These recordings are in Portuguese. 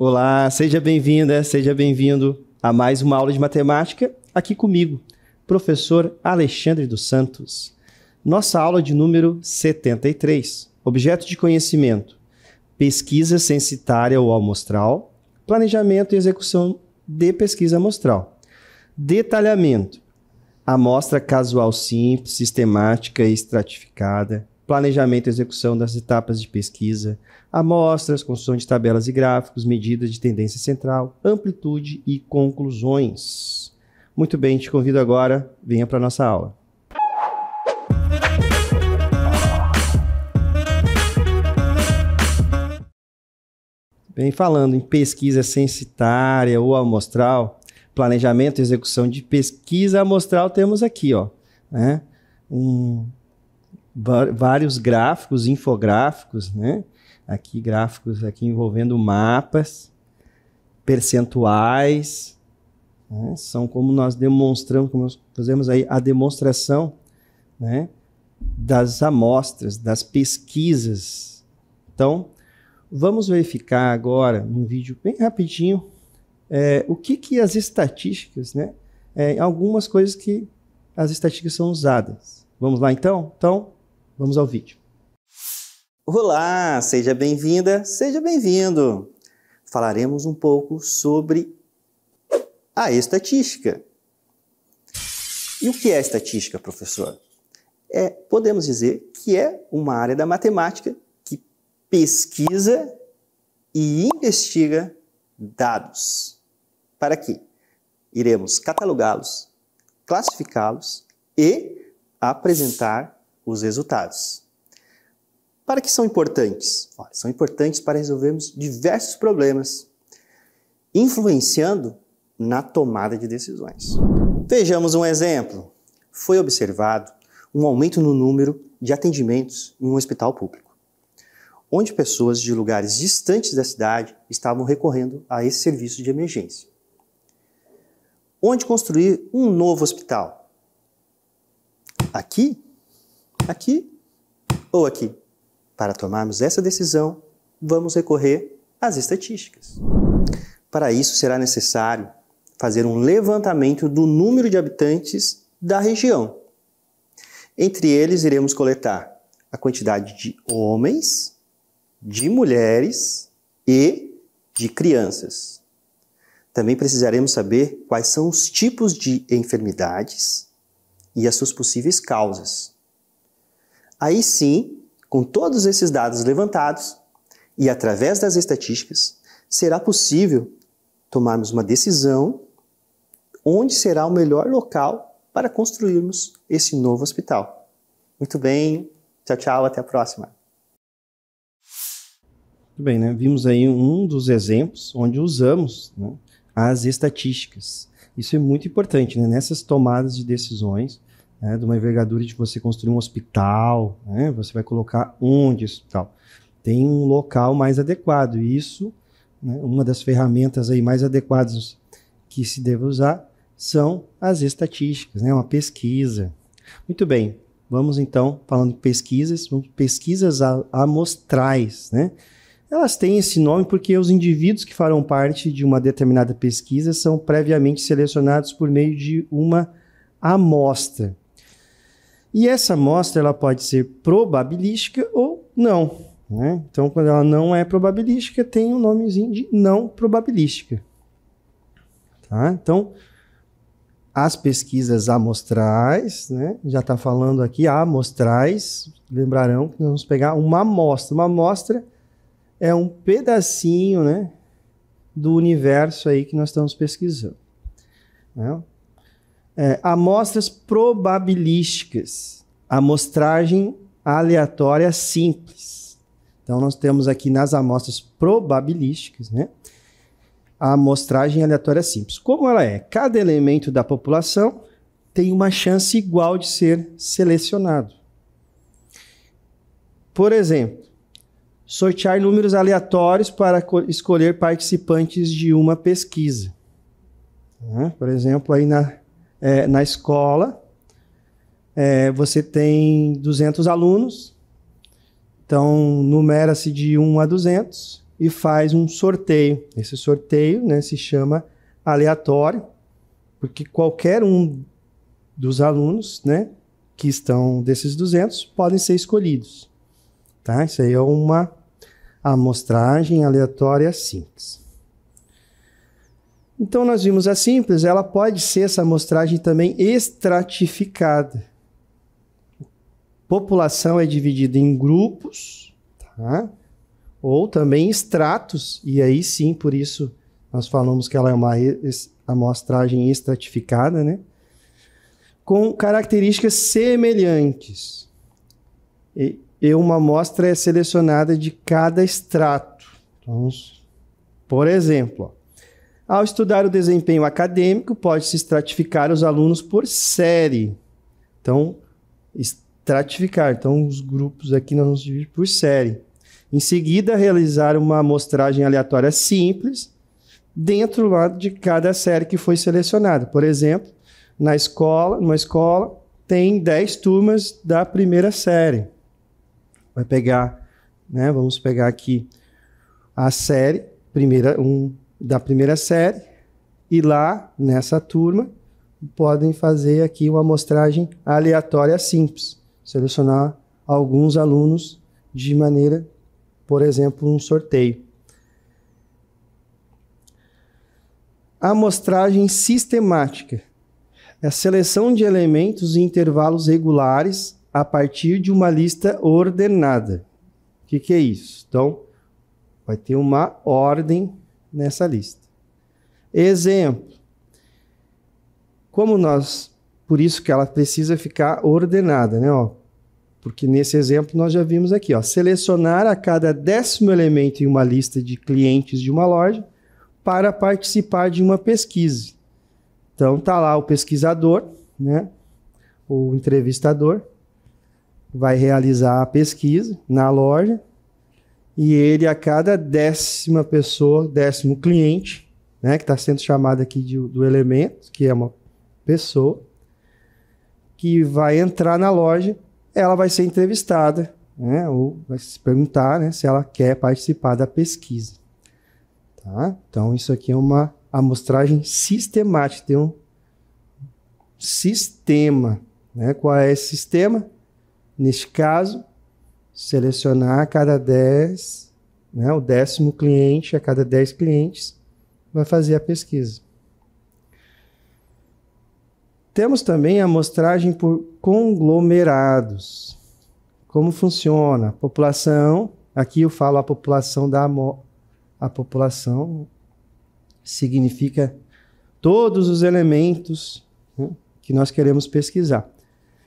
Olá, seja bem-vinda, seja bem-vindo a mais uma aula de matemática aqui comigo, professor Alexandre dos Santos. Nossa aula de número 73, objeto de conhecimento, pesquisa censitária ou amostral, planejamento e execução de pesquisa amostral, detalhamento, amostra casual simples, sistemática e estratificada, planejamento e execução das etapas de pesquisa, amostras, construção de tabelas e gráficos, medidas de tendência central, amplitude e conclusões. Muito bem, te convido agora, venha para a nossa aula. Bem, falando em pesquisa censitária ou amostral, planejamento e execução de pesquisa amostral, temos aqui, ó, né, vários gráficos, infográficos, né? Aqui gráficos aqui envolvendo mapas, percentuais, né? São como nós demonstramos, como nós fazemos aí a demonstração, né, das amostras, das pesquisas. Então, vamos verificar agora, num vídeo bem rapidinho, o que as estatísticas, né? Algumas coisas que as estatísticas são usadas. Vamos lá então? Então, vamos ao vídeo. Olá, seja bem-vinda, seja bem-vindo. Falaremos um pouco sobre a estatística. E o que é estatística, professor? Podemos dizer que é uma área da matemática que pesquisa e investiga dados. Para quê? Iremos catalogá-los, classificá-los e apresentar os resultados. Para que são importantes? São importantes para resolvermos diversos problemas, influenciando na tomada de decisões. Vejamos um exemplo. Foi observado um aumento no número de atendimentos em um hospital público, onde pessoas de lugares distantes da cidade estavam recorrendo a esse serviço de emergência. Onde construir um novo hospital? Aqui ou aqui? Para tomarmos essa decisão, vamos recorrer às estatísticas. Para isso, será necessário fazer um levantamento do número de habitantes da região. Entre eles, iremos coletar a quantidade de homens, de mulheres e de crianças. Também precisaremos saber quais são os tipos de enfermidades e as suas possíveis causas. Aí sim, com todos esses dados levantados e através das estatísticas, será possível tomarmos uma decisão onde será o melhor local para construirmos esse novo hospital. Muito bem, tchau, tchau, até a próxima. Muito bem, né? Vimos aí um dos exemplos onde usamos, né, as estatísticas. Isso é muito importante, né? Nessas tomadas de decisões, né, de uma envergadura de você construir um hospital, né, você vai colocar onde esse hospital? Tem um local mais adequado. E isso, né, uma das ferramentas aí mais adequadas que se deve usar são as estatísticas, né, uma pesquisa. Muito bem, vamos então, falando de pesquisas, pesquisas amostrais, né? Elas têm esse nome porque os indivíduos que farão parte de uma determinada pesquisa são previamente selecionados por meio de uma amostra. E essa amostra ela pode ser probabilística ou não, né? Então, quando ela não é probabilística, tem um nomezinho de não probabilística. Tá? Então, as pesquisas amostrais, né? Já está falando aqui, amostrais, lembrarão que nós vamos pegar uma amostra. Uma amostra é um pedacinho, né, do universo aí que nós estamos pesquisando. Né? Amostras probabilísticas, amostragem aleatória simples. Então, nós temos aqui nas amostras probabilísticas, né, a amostragem aleatória simples. Como ela é? Cada elemento da população tem uma chance igual de ser selecionado. Por exemplo, sortear números aleatórios para escolher participantes de uma pesquisa. Por exemplo, aí na escola, você tem 200 alunos, então numera-se de 1 a 200 e faz um sorteio. Esse sorteio, né, se chama aleatório, porque qualquer um dos alunos, né, que estão desses 200 podem ser escolhidos. Tá? Isso aí é uma amostragem aleatória simples. Então, nós vimos a simples, ela pode ser essa amostragem também estratificada. População é dividida em grupos, tá? Ou também estratos, e aí sim, por isso nós falamos que ela é uma amostragem estratificada, né? Com características semelhantes. E uma amostra é selecionada de cada extrato. Então, por exemplo, ao estudar o desempenho acadêmico, pode-se estratificar os alunos por série. Então, estratificar. Então, os grupos aqui nós vamos dividir por série. Em seguida, realizar uma amostragem aleatória simples dentro lá de cada série que foi selecionada. Por exemplo, numa escola, tem 10 turmas da primeira série. Vai pegar, né? Vamos pegar aqui a série, da primeira série, e lá, nessa turma, podem fazer aqui uma amostragem aleatória simples. Selecionar alguns alunos de maneira, por exemplo, um sorteio. Amostragem sistemática. É a seleção de elementos em intervalos regulares a partir de uma lista ordenada. O que é isso? Então, vai ter uma ordem nessa lista. Exemplo. Por isso que ela precisa ficar ordenada, né? Ó, porque nesse exemplo nós já vimos aqui, ó, selecionar a cada 10º elemento em uma lista de clientes de uma loja para participar de uma pesquisa. Então tá lá o pesquisador, né? O entrevistador vai realizar a pesquisa na loja e ele, a cada 10ª pessoa, 10º cliente, né, que está sendo chamado aqui do elemento, que é uma pessoa, que vai entrar na loja, ela vai ser entrevistada, né, ou vai se perguntar, né, se ela quer participar da pesquisa. Tá? Então, isso aqui é uma amostragem sistemática, tem um sistema. Né? Qual é esse sistema? Neste caso, selecionar a cada 10, né, o 10º cliente, a cada 10 clientes, vai fazer a pesquisa. Temos também a amostragem por conglomerados. Como funciona? A população, aqui eu falo a população a população significa todos os elementos, né, que nós queremos pesquisar.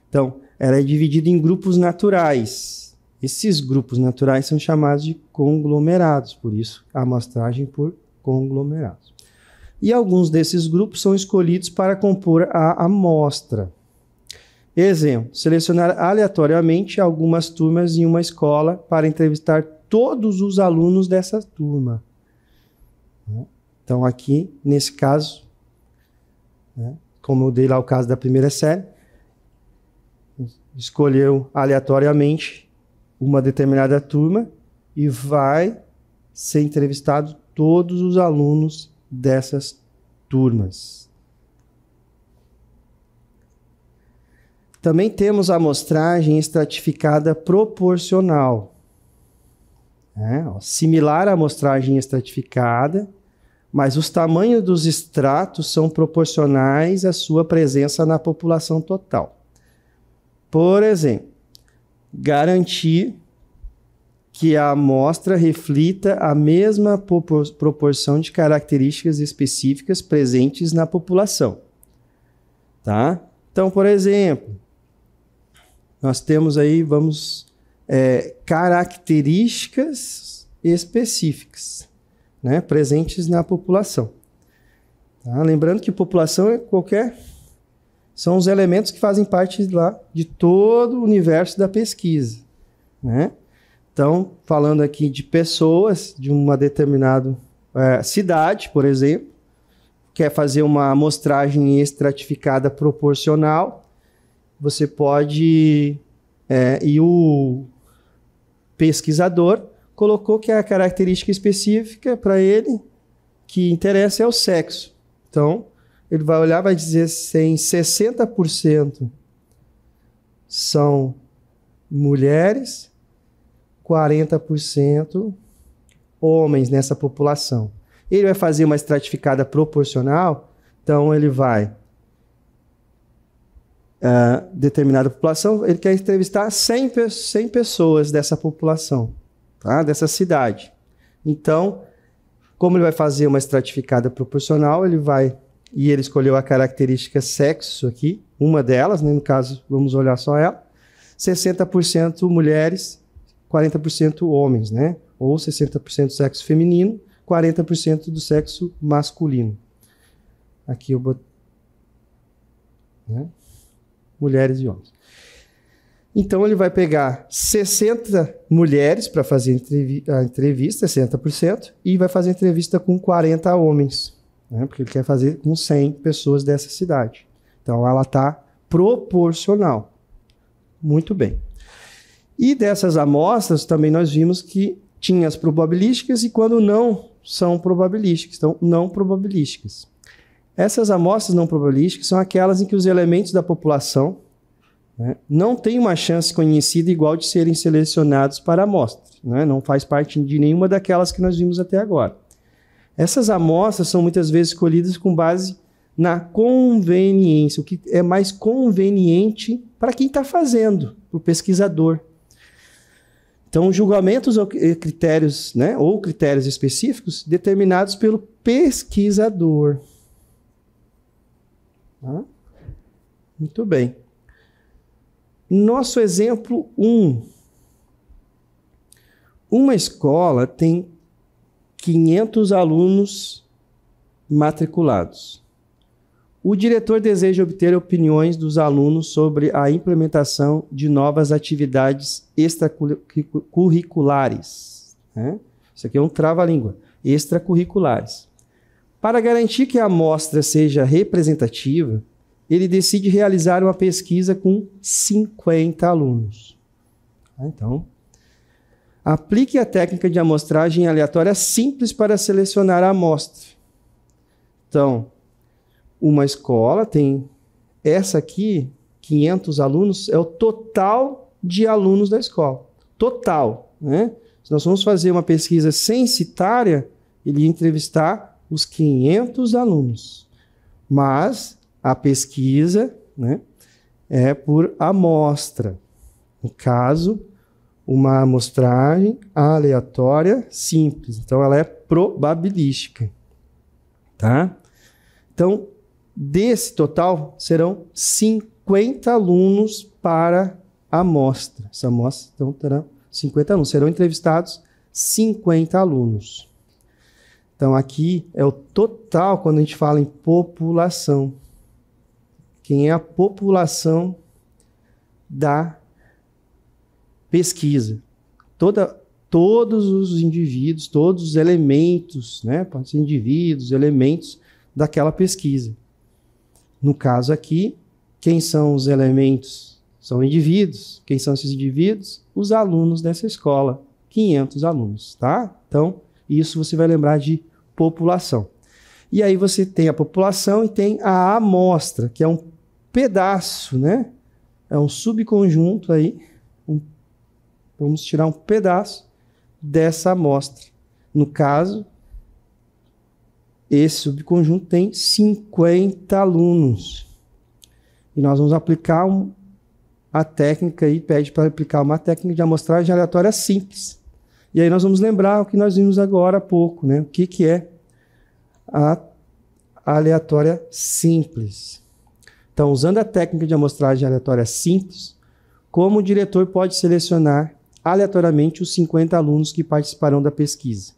Então, ela é dividida em grupos naturais. Esses grupos naturais são chamados de conglomerados, por isso a amostragem por conglomerados. E alguns desses grupos são escolhidos para compor a amostra. Exemplo, selecionar aleatoriamente algumas turmas em uma escola para entrevistar todos os alunos dessa turma. Então, aqui, nesse caso, né, como eu dei lá o caso da primeira série, escolheu aleatoriamente uma determinada turma e vai ser entrevistado todos os alunos dessas turmas. Também temos a amostragem estratificada proporcional. Similar à amostragem estratificada, mas os tamanhos dos estratos são proporcionais à sua presença na população total. Por exemplo, garantir que a amostra reflita a mesma proporção de características específicas presentes na população. Tá? Então, por exemplo, nós temos aí, características específicas, né, presentes na população. Tá? Lembrando que população é são os elementos que fazem parte lá de todo o universo da pesquisa, né? Então, falando aqui de pessoas de uma determinada cidade, por exemplo, quer fazer uma amostragem estratificada proporcional, você pode, e o pesquisador colocou que a característica específica para ele que interessa é o sexo. Então, ele vai olhar, vai dizer se em 60% são mulheres, 40% homens nessa população. Ele vai fazer uma estratificada proporcional, então ele vai determinada população, ele quer entrevistar 100 pessoas dessa população, tá? Dessa cidade. Então, como ele vai fazer uma estratificada proporcional, ele escolheu a característica sexo aqui, uma delas, né? No caso, vamos olhar só ela, 60% mulheres, 40% homens, né? Ou 60% sexo feminino, 40% do sexo masculino. Aqui eu botei, né? Mulheres e homens. Então ele vai pegar 60 mulheres para fazer a entrevista, 60%, e vai fazer a entrevista com 40 homens, né? Porque ele quer fazer com 100 pessoas dessa cidade. Então ela está proporcional. Muito bem. E dessas amostras também nós vimos que tinha as probabilísticas e quando não são probabilísticas, então não probabilísticas. Essas amostras não probabilísticas são aquelas em que os elementos da população, né, não têm uma chance conhecida igual de serem selecionados para a amostra, né, não faz parte de nenhuma daquelas que nós vimos até agora. Essas amostras são muitas vezes escolhidas com base na conveniência, o que é mais conveniente para quem está fazendo, para o pesquisador. Então, julgamentos ou critérios, né, ou critérios específicos determinados pelo pesquisador. Muito bem. Nosso exemplo 1. Uma escola tem 500 alunos matriculados. O diretor deseja obter opiniões dos alunos sobre a implementação de novas atividades extracurriculares. Né? Isso aqui é um trava-língua. Extracurriculares. Para garantir que a amostra seja representativa, ele decide realizar uma pesquisa com 50 alunos. Então, aplique a técnica de amostragem aleatória simples para selecionar a amostra. Então, uma escola tem essa aqui, 500 alunos, é o total de alunos da escola. Total, né? Se nós vamos fazer uma pesquisa censitária, ele ia entrevistar os 500 alunos. Mas a pesquisa, né, é por amostra. No caso, uma amostragem aleatória simples. Então, ela é probabilística. Tá? Então, desse total, serão 50 alunos para a amostra. Essa amostra, então, terá 50 alunos. Serão entrevistados 50 alunos. Então, aqui é o total quando a gente fala em população. Quem é a população da pesquisa? Todos os indivíduos, todos os elementos, né? Pode ser indivíduos, elementos daquela pesquisa. No caso aqui, quem são os elementos? São indivíduos. Quem são esses indivíduos? Os alunos dessa escola. 500 alunos, tá? Então, isso você vai lembrar de população. E aí você tem a população e tem a amostra, que é um pedaço, né? É um subconjunto aí. Vamos tirar um pedaço dessa amostra. No caso, esse subconjunto tem 50 alunos. E nós vamos aplicar a técnica aí, pede para aplicar uma técnica de amostragem aleatória simples. E aí nós vamos lembrar o que nós vimos agora há pouco, né? O que é a aleatória simples. Então, usando a técnica de amostragem aleatória simples, como o diretor pode selecionar aleatoriamente os 50 alunos que participarão da pesquisa?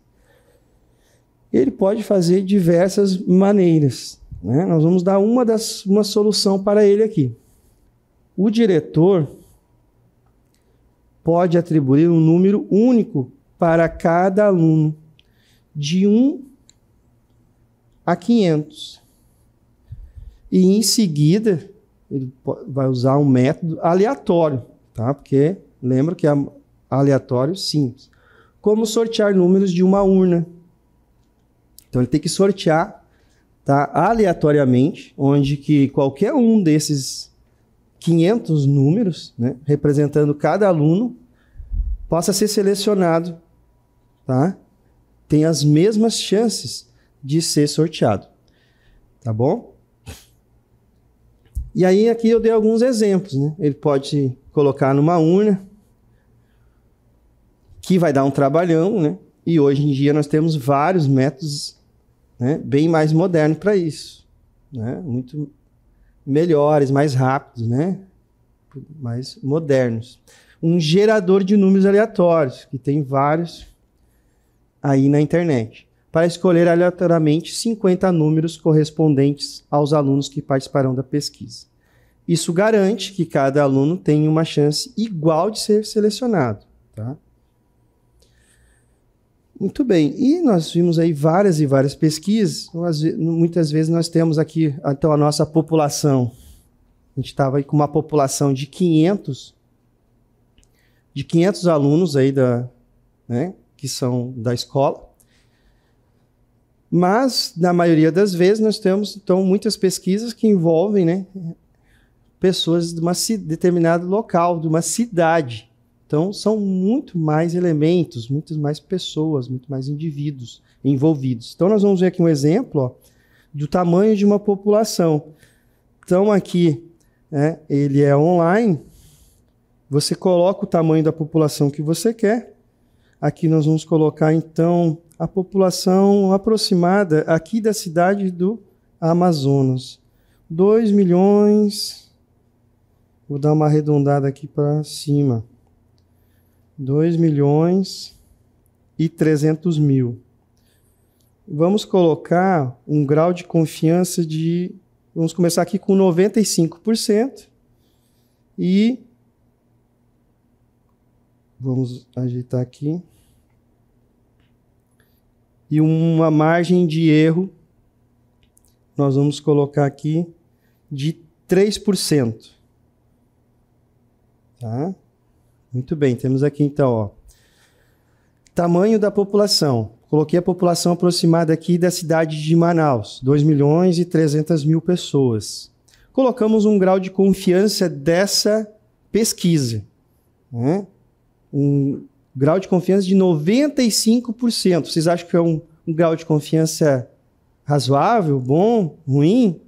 Ele pode fazer diversas maneiras, né? Nós vamos dar uma solução para ele aqui. O diretor pode atribuir um número único para cada aluno, de 1 a 500. E em seguida, ele vai usar um método aleatório, tá? Porque lembra que é aleatório simples. como sortear números de uma urna. Então ele tem que sortear, tá, aleatoriamente, onde que qualquer um desses 500 números, né, representando cada aluno, possa ser selecionado, tá? Tem as mesmas chances de ser sorteado, tá bom? E aí aqui eu dei alguns exemplos, né? Ele pode colocar numa urna, que vai dar um trabalhão, né? E hoje em dia nós temos vários métodos, né, bem mais modernos para isso, né? Muito melhores, mais rápidos, né? Mais modernos. Um gerador de números aleatórios, que tem vários aí na internet, para escolher aleatoriamente 50 números correspondentes aos alunos que participarão da pesquisa. Isso garante que cada aluno tenha uma chance igual de ser selecionado, tá? Muito bem, e nós vimos aí várias e várias pesquisas. Muitas vezes nós temos aqui, então, a nossa população. A gente estava aí com uma população de 500 alunos aí né, que são da escola. Mas, na maioria das vezes, nós temos, então, muitas pesquisas que envolvem, né, pessoas de um determinado local, de uma cidade. Então, são muito mais elementos, muitas mais pessoas, muito mais indivíduos envolvidos. Então, nós vamos ver aqui um exemplo, ó, do tamanho de uma população. Então, aqui, né, ele é online. Você coloca o tamanho da população que você quer. Aqui nós vamos colocar, então, a população aproximada aqui da cidade do Amazonas. 2 milhões... Vou dar uma arredondada aqui para cima. 2.300.000. Vamos colocar um grau de confiança de... Vamos começar aqui com 95%. E... Vamos ajeitar aqui. E uma margem de erro, nós vamos colocar aqui de 3%. Tá? Muito bem, temos aqui então, ó, tamanho da população. Coloquei a população aproximada aqui da cidade de Manaus, 2.300.000 pessoas. Colocamos um grau de confiança dessa pesquisa, né? Um grau de confiança de 95%. Vocês acham que é um grau de confiança razoável, bom, ruim?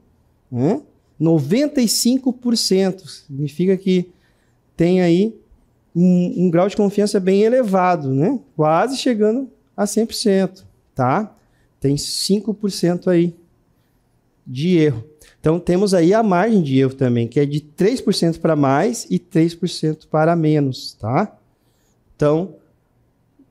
95% significa que tem aí um grau de confiança bem elevado, né? Quase chegando a 100%, tá? Tem 5% aí de erro. Então, temos aí a margem de erro também, que é de 3% para mais e 3% para menos, tá? Então,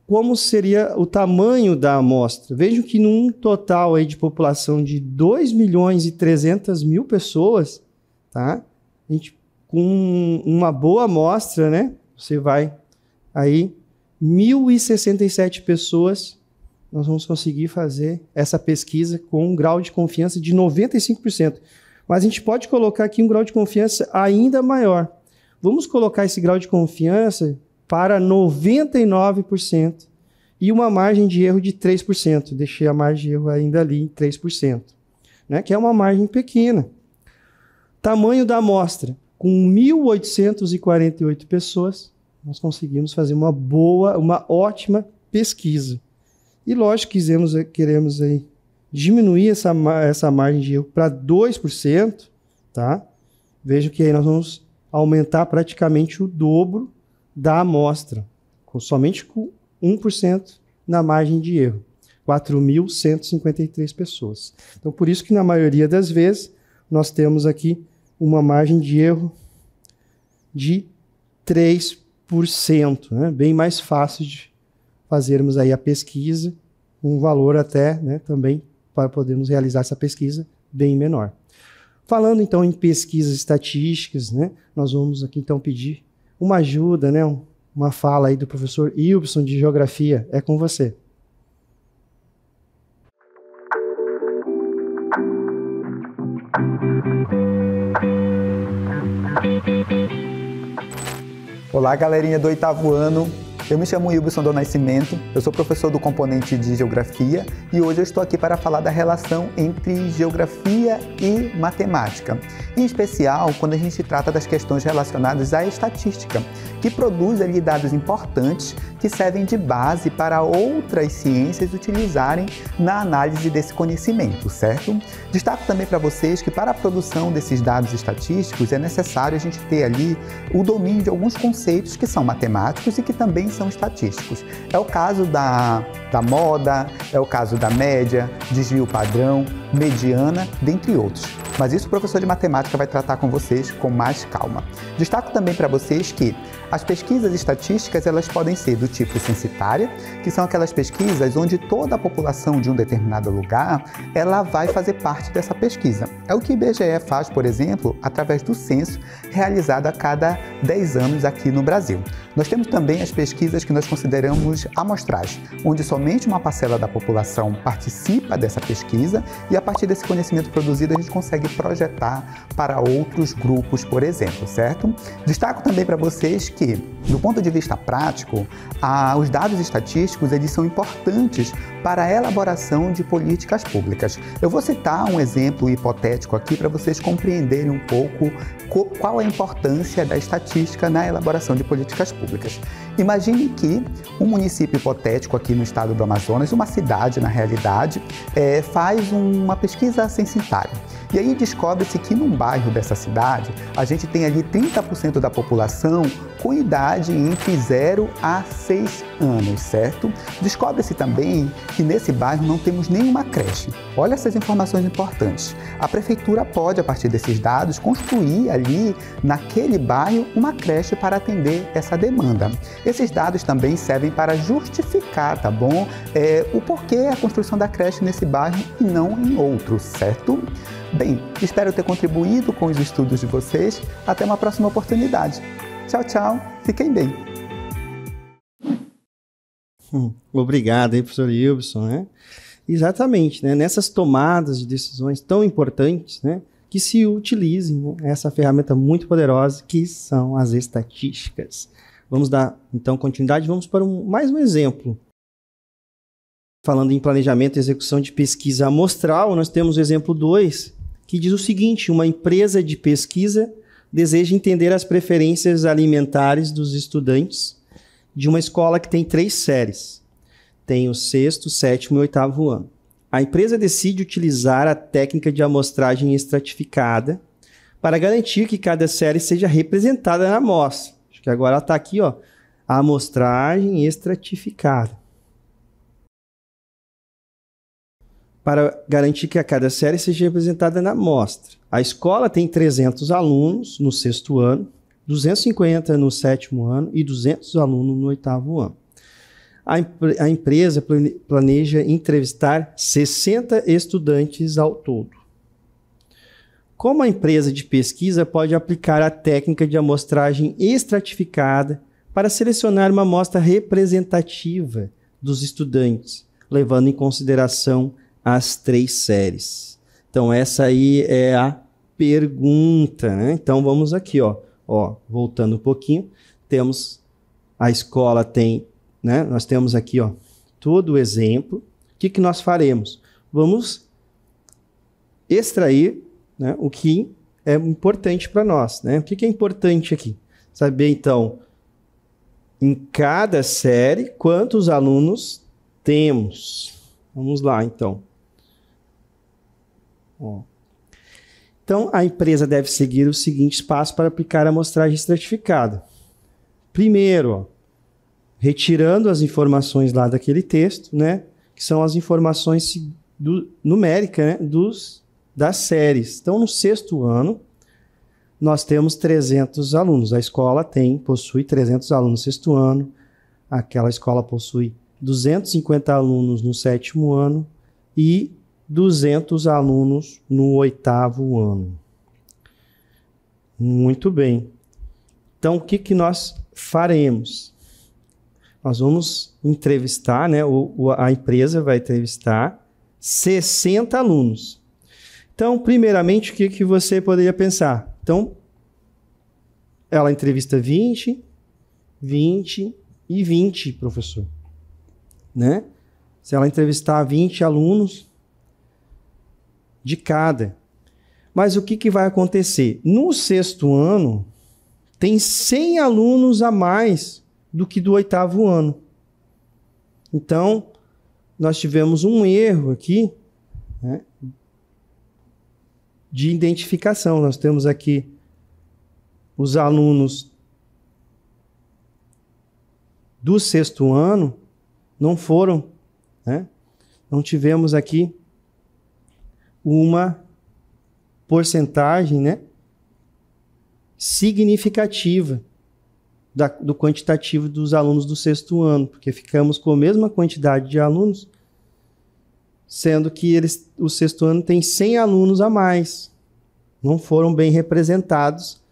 como seria o tamanho da amostra? Vejam que num total aí de população de 2.300.000 pessoas, tá? A gente, com uma boa amostra, né? Você vai aí, 1.067 pessoas, nós vamos conseguir fazer essa pesquisa com um grau de confiança de 95%. Mas a gente pode colocar aqui um grau de confiança ainda maior. Vamos colocar esse grau de confiança para 99% e uma margem de erro de 3%. Deixei a margem de erro ainda ali em 3%, né? Que é uma margem pequena. Tamanho da amostra. Com 1.848 pessoas, nós conseguimos fazer uma ótima pesquisa. E lógico que queremos aí diminuir essa margem de erro para 2%, tá? Vejam que aí nós vamos aumentar praticamente o dobro da amostra, somente com 1% na margem de erro. 4.153 pessoas. Então, por isso que na maioria das vezes nós temos aqui uma margem de erro de 3%, né? Bem mais fácil de fazermos aí a pesquisa, um valor até, né, também para podermos realizar essa pesquisa bem menor. Falando então em pesquisas estatísticas, né, nós vamos aqui então pedir uma ajuda, né, uma fala aí do professor Ilbson de Geografia. É com você. Olá, galerinha do 8º ano. Eu me chamo Wilson do Nascimento, eu sou professor do componente de Geografia e hoje eu estou aqui para falar da relação entre Geografia e Matemática. Em especial, quando a gente trata das questões relacionadas à estatística, que produz ali dados importantes que servem de base para outras ciências utilizarem na análise desse conhecimento, certo? Destaco também para vocês que para a produção desses dados estatísticos é necessário a gente ter ali o domínio de alguns conceitos que são matemáticos e que também são estatísticos. É o caso da moda, é o caso da média, desvio padrão, mediana, dentre outros. Mas isso o professor de matemática vai tratar com vocês com mais calma. Destaco também para vocês que as pesquisas estatísticas elas podem ser do tipo censitária, que são aquelas pesquisas onde toda a população de um determinado lugar ela vai fazer parte dessa pesquisa. É o que o IBGE faz, por exemplo, através do censo realizado a cada 10 anos aqui no Brasil. Nós temos também as pesquisas que nós consideramos amostrais, onde somente uma parcela da população participa dessa pesquisa e a partir desse conhecimento produzido a gente consegue projetar para outros grupos, por exemplo, certo? Destaco também para vocês que, do ponto de vista prático, os dados estatísticos eles são importantes para a elaboração de políticas públicas. Eu vou citar um exemplo hipotético aqui para vocês compreenderem um pouco qual é a importância da estatística na elaboração de políticas públicas. Imagine que um município hipotético aqui no estado do Amazonas, uma cidade na realidade, faz uma pesquisa censitária. E aí descobre-se que num bairro dessa cidade, a gente tem ali 30% da população com idade entre 0 a 6 anos, certo? Descobre-se também que nesse bairro não temos nenhuma creche. Olha essas informações importantes. A prefeitura pode, a partir desses dados, construir ali naquele bairro uma creche para atender essa demanda. Esses dados também servem para justificar, tá bom? O porquê a construção da creche nesse bairro e não em outro, certo? Bem, espero ter contribuído com os estudos de vocês. Até uma próxima oportunidade. Tchau, tchau. Fiquem bem. Obrigado aí, professor Wilson, né? Exatamente, né? Nessas tomadas de decisões tão importantes, né? Que se utilizem, né? Essa ferramenta muito poderosa que são as estatísticas. Vamos dar, então, continuidade. Vamos para mais um exemplo. Falando em planejamento e execução de pesquisa amostral, nós temos o exemplo 2, que diz o seguinte: uma empresa de pesquisa deseja entender as preferências alimentares dos estudantes de uma escola que tem 3 séries. Tem o 6º, 7º e 8º ano. A empresa decide utilizar a técnica de amostragem estratificada para garantir que cada série seja representada na amostra. Acho que agora ela está aqui, ó, a amostragem estratificada. Para garantir que a cada série seja representada na amostra. A escola tem 300 alunos no 6º ano, 250 no 7º ano e 200 alunos no 8º ano. A empresa planeja entrevistar 60 estudantes ao todo. Como a empresa de pesquisa pode aplicar a técnica de amostragem estratificada para selecionar uma amostra representativa dos estudantes, levando em consideração as 3 séries? Então, essa aí é a pergunta, né? Então, vamos aqui, ó, voltando um pouquinho, temos a escola tem, né? Nós temos aqui, ó, todo o exemplo. O que nós faremos? Vamos extrair, né, o que é importante para nós, né? O que é importante aqui? Saber, então, em cada série, quantos alunos temos. Vamos lá, então. Então, a empresa deve seguir os seguintes passos para aplicar a amostragem estratificada. Primeiro, retirando as informações lá daquele texto, né, que são as informações numéricas, né, das séries. Então, no 6º ano, nós temos 300 alunos. A escola possui 300 alunos no 6º ano. Aquela escola possui 250 alunos no 7º ano e 200 alunos no 8º ano. Muito bem. Então, o que nós faremos? Nós vamos entrevistar, né? A empresa vai entrevistar 60 alunos. Então, primeiramente, o que você poderia pensar? Então, ela entrevista 20, e 20, professor. Né? Se ela entrevistar 20 alunos de cada. Mas o que vai acontecer? No 6º ano, tem 100 alunos a mais do que do 8º ano. Então, nós tivemos um erro aqui, né, de identificação. Nós temos aqui os alunos do 6º ano, não foram, né, não tivemos aqui uma porcentagem, né, significativa do quantitativo dos alunos do 6º ano, porque ficamos com a mesma quantidade de alunos, sendo que o 6º ano tem 100 alunos a mais. Não foram bem representados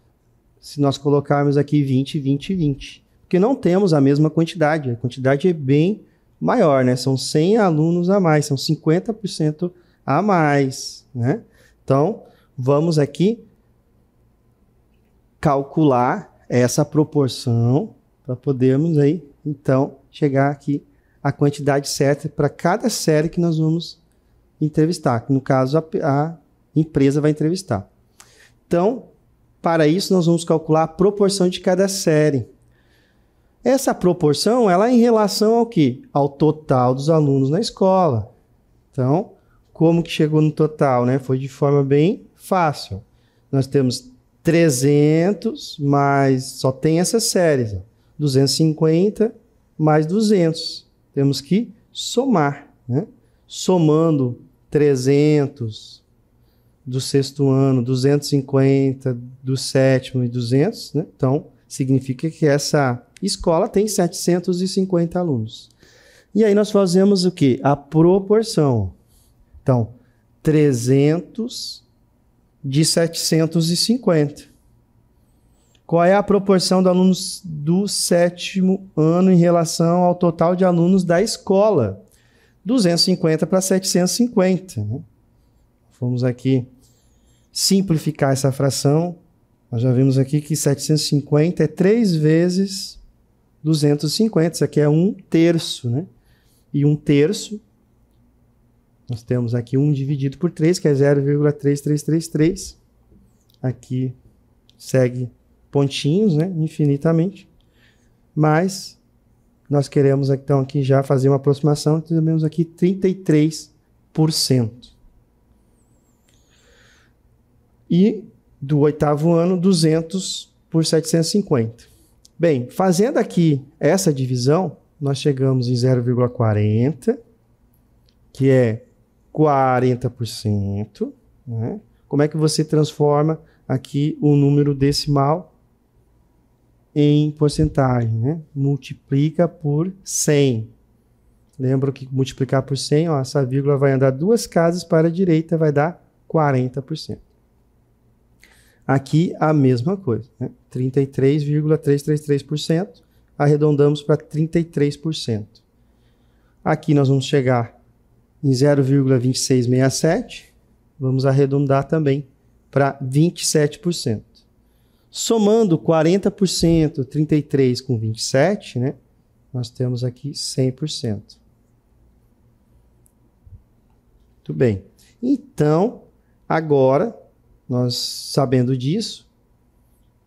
se nós colocarmos aqui 20, 20 e 20. Porque não temos a mesma quantidade. A quantidade é bem maior, né? São 100 alunos a mais, são 50% a mais, né? Então, vamos aqui calcular essa proporção para podermos aí, então, chegar aqui à quantidade certa para cada série que nós vamos entrevistar, que no caso a empresa vai entrevistar. Então, para isso nós vamos calcular a proporção de cada série. Essa proporção, ela é em relação ao quê? Ao total dos alunos na escola. Então, como que chegou no total, né? Foi de forma bem fácil. Nós temos 300, mas só tem essas séries. Ó. 250 mais 200. Temos que somar, né? Somando 300 do 6º ano, 250 do 7º e 200, né? Então, significa que essa escola tem 750 alunos. E aí nós fazemos o quê? A proporção. Então, 300 de 750. Qual é a proporção de alunos do 7º ano em relação ao total de alunos da escola? 250 para 750. Né? Vamos aqui simplificar essa fração. Nós já vimos aqui que 750 é 3 vezes 250. Isso aqui é 1/3, né? E 1/3, nós temos aqui 1 dividido por 3, que é 0,3333. Aqui segue pontinhos, né? Infinitamente. Mas nós queremos, então, aqui já fazer uma aproximação. Temos aqui 33%. E do 8º ano, 200 por 750. Bem, fazendo aqui essa divisão, nós chegamos em 0,40, que é 40%. Né? Como é que você transforma aqui o número decimal em porcentagem? Né? Multiplica por 100. Lembra que multiplicar por 100, ó, essa vírgula vai andar 2 casas para a direita, vai dar 40%. Aqui a mesma coisa, né? 33,333%, arredondamos para 33%. Aqui nós vamos chegar em 0,2667, vamos arredondar também para 27%. Somando 40%, 33 com 27, né? Nós temos aqui 100%. Muito bem. Então, agora, nós sabendo disso,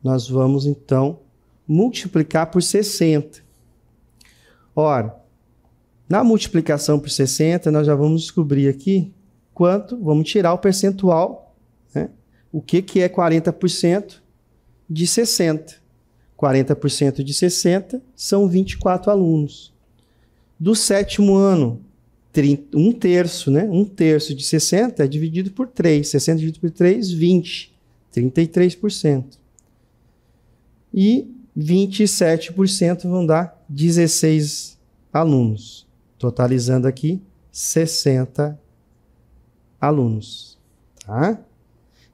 nós vamos então multiplicar por 60. Ora, na multiplicação por 60, nós já vamos descobrir aqui quanto, vamos tirar o percentual, né? O que é 40% de 60? 40% de 60 são 24 alunos. Do 7º ano, 1/3, né? 1/3 de 60 é dividido por 3. 60 dividido por 3, 20. 33%. E 27% vão dar 16 alunos. Totalizando aqui 60 alunos. Tá?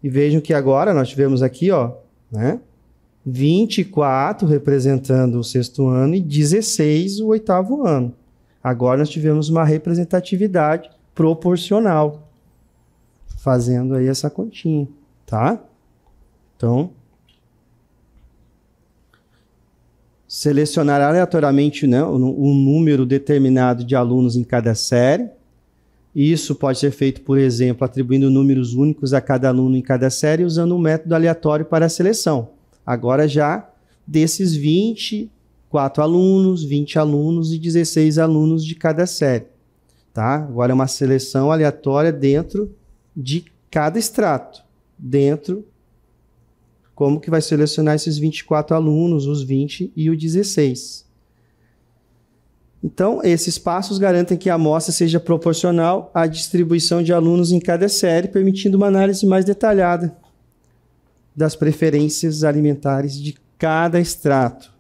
E vejam que agora nós tivemos aqui, ó, né? 24 representando o 6º ano e 16 o 8º ano. Agora nós tivemos uma representatividade proporcional, fazendo aí essa continha, tá? Então, selecionar aleatoriamente, né, um número determinado de alunos em cada série. Isso pode ser feito, por exemplo, atribuindo números únicos a cada aluno em cada série, usando um método aleatório para a seleção. Agora já desses 24 alunos, 20 alunos e 16 alunos de cada série. Tá? Agora é uma seleção aleatória dentro de cada extrato. Como que vai selecionar esses 24 alunos, os 20 e o 16. Então, esses passos garantem que a amostra seja proporcional à distribuição de alunos em cada série, permitindo uma análise mais detalhada das preferências alimentares de cada extrato.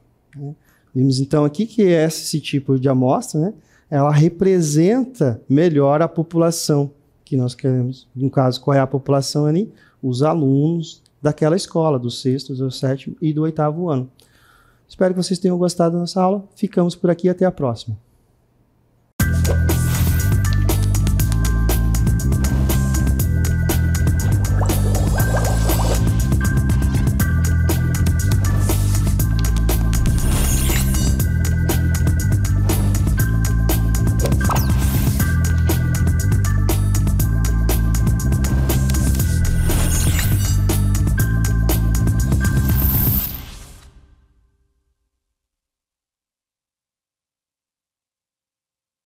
Vimos então aqui que esse tipo de amostra, né, ela representa melhor a população que nós queremos. No caso, qual é a população ali? Os alunos daquela escola, do 6º, do 7º e do 8º ano. Espero que vocês tenham gostado da nossa aula. Ficamos por aqui e até a próxima.